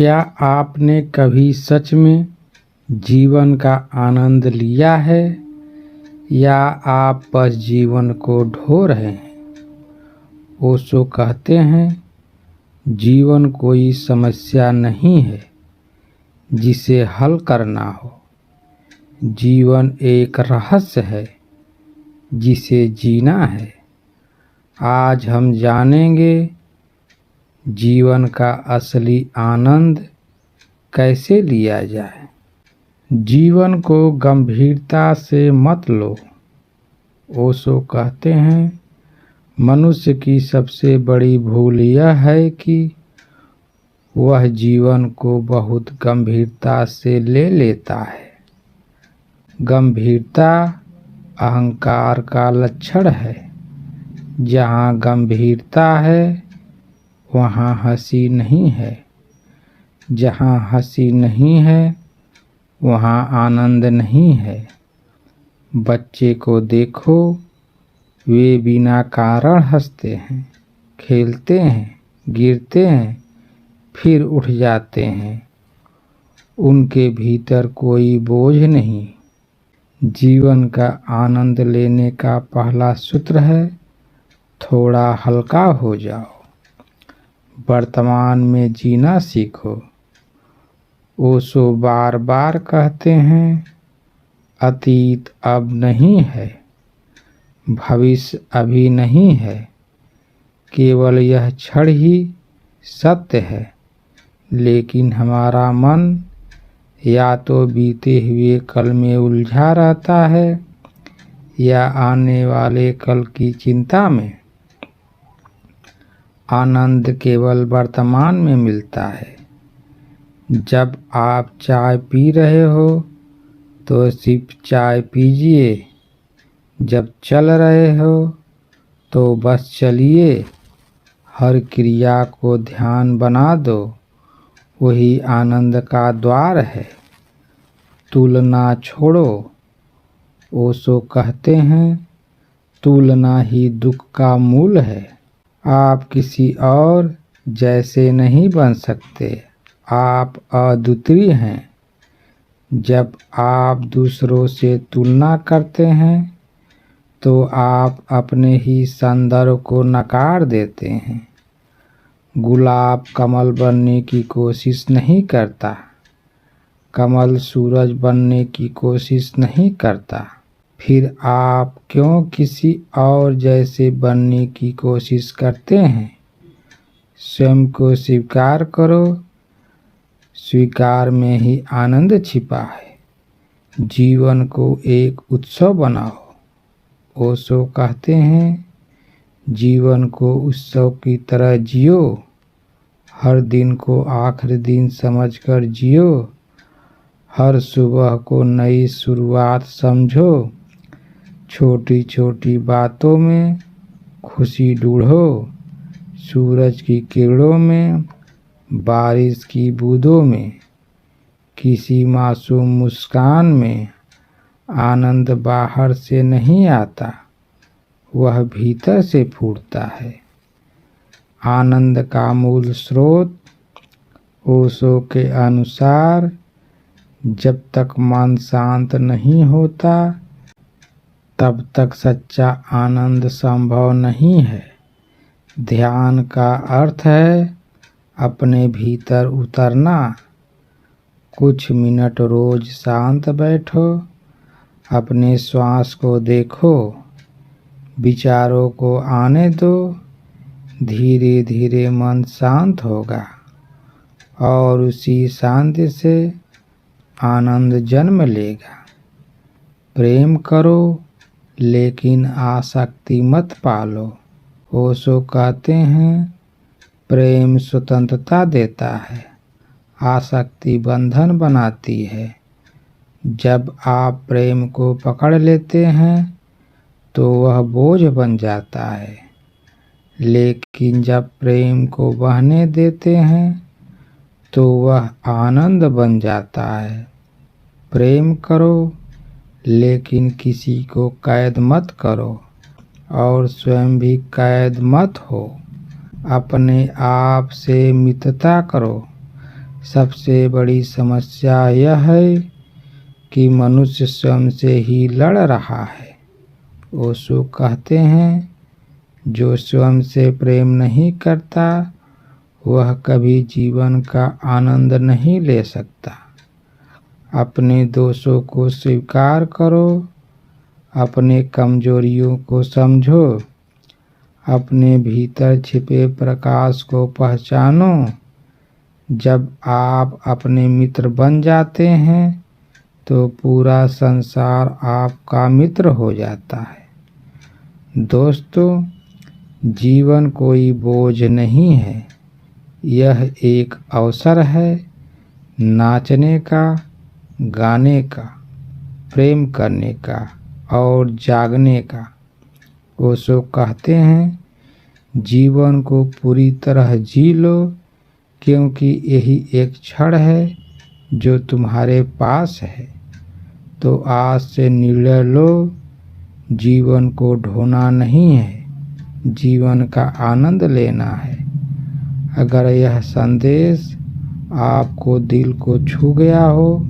क्या आपने कभी सच में जीवन का आनंद लिया है या आप बस जीवन को ढो रहे हैं? ओशो कहते हैं, जीवन कोई समस्या नहीं है जिसे हल करना हो। जीवन एक रहस्य है जिसे जीना है। आज हम जानेंगे जीवन का असली आनंद कैसे लिया जाए। जीवन को गंभीरता से मत लो। ओशो कहते हैं, मनुष्य की सबसे बड़ी भूल यह है कि वह जीवन को बहुत गंभीरता से ले लेता है। गंभीरता अहंकार का लक्षण है। जहाँ गंभीरता है वहाँ हंसी नहीं है। जहाँ हंसी नहीं है वहाँ आनंद नहीं है। बच्चे को देखो, वे बिना कारण हंसते हैं, खेलते हैं, गिरते हैं, फिर उठ जाते हैं। उनके भीतर कोई बोझ नहीं। जीवन का आनंद लेने का पहला सूत्र है, थोड़ा हल्का हो जाओ। वर्तमान में जीना सीखो। ओशो बार बार कहते हैं, अतीत अब नहीं है, भविष्य अभी नहीं है, केवल यह क्षण ही सत्य है। लेकिन हमारा मन या तो बीते हुए कल में उलझा रहता है या आने वाले कल की चिंता में। आनंद केवल वर्तमान में मिलता है। जब आप चाय पी रहे हो तो सिर्फ चाय पीजिए। जब चल रहे हो तो बस चलिए। हर क्रिया को ध्यान बना दो, वही आनंद का द्वार है। तुलना छोड़ो। ओशो कहते हैं, तुलना ही दुख का मूल है। आप किसी और जैसे नहीं बन सकते। आप अद्वितीय हैं। जब आप दूसरों से तुलना करते हैं तो आप अपने ही सौंदर्य को नकार देते हैं। गुलाब कमल बनने की कोशिश नहीं करता। कमल सूरज बनने की कोशिश नहीं करता। फिर आप क्यों किसी और जैसे बनने की कोशिश करते हैं? स्वयं को स्वीकार करो। स्वीकार में ही आनंद छिपा है। जीवन को एक उत्सव बनाओ। ओशो कहते हैं, जीवन को उत्सव की तरह जियो। हर दिन को आखिरी दिन समझकर जियो। हर सुबह को नई शुरुआत समझो। छोटी छोटी बातों में खुशी ढूंढो। सूरज की किरणों में, बारिश की बूंदों में, किसी मासूम मुस्कान में। आनंद बाहर से नहीं आता, वह भीतर से फूटता है। आनंद का मूल स्रोत ओशो के अनुसार, जब तक मन शांत नहीं होता तब तक सच्चा आनंद संभव नहीं है। ध्यान का अर्थ है अपने भीतर उतरना। कुछ मिनट रोज शांत बैठो। अपने श्वास को देखो। विचारों को आने दो। धीरे धीरे मन शांत होगा और उसी शांति से आनंद जन्म लेगा। प्रेम करो लेकिन आसक्ति मत पालो। ओशो कहते हैं, प्रेम स्वतंत्रता देता है, आसक्ति बंधन बनाती है। जब आप प्रेम को पकड़ लेते हैं तो वह बोझ बन जाता है। लेकिन जब प्रेम को बहने देते हैं तो वह आनंद बन जाता है। प्रेम करो लेकिन किसी को कैद मत करो और स्वयं भी कैद मत हो। अपने आप से मित्रता करो। सबसे बड़ी समस्या यह है कि मनुष्य स्वयं से ही लड़ रहा है। ओशो कहते हैं, जो स्वयं से प्रेम नहीं करता वह कभी जीवन का आनंद नहीं ले सकता। अपने दोषों को स्वीकार करो, अपने कमजोरियों को समझो, अपने भीतर छिपे प्रकाश को पहचानो। जब आप अपने मित्र बन जाते हैं तो पूरा संसार आपका मित्र हो जाता है। दोस्तों, जीवन कोई बोझ नहीं है, यह एक अवसर है नाचने का, गाने का, प्रेम करने का और जागने का। ओशो कहते हैं, जीवन को पूरी तरह जी लो, क्योंकि यही एक क्षण है जो तुम्हारे पास है। तो आज से निर्णय लो, जीवन को ढोना नहीं है, जीवन का आनंद लेना है। अगर यह संदेश आपको दिल को छू गया हो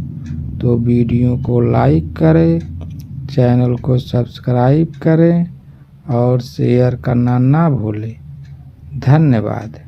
तो वीडियो को लाइक करें, चैनल को सब्सक्राइब करें और शेयर करना ना भूलें। धन्यवाद।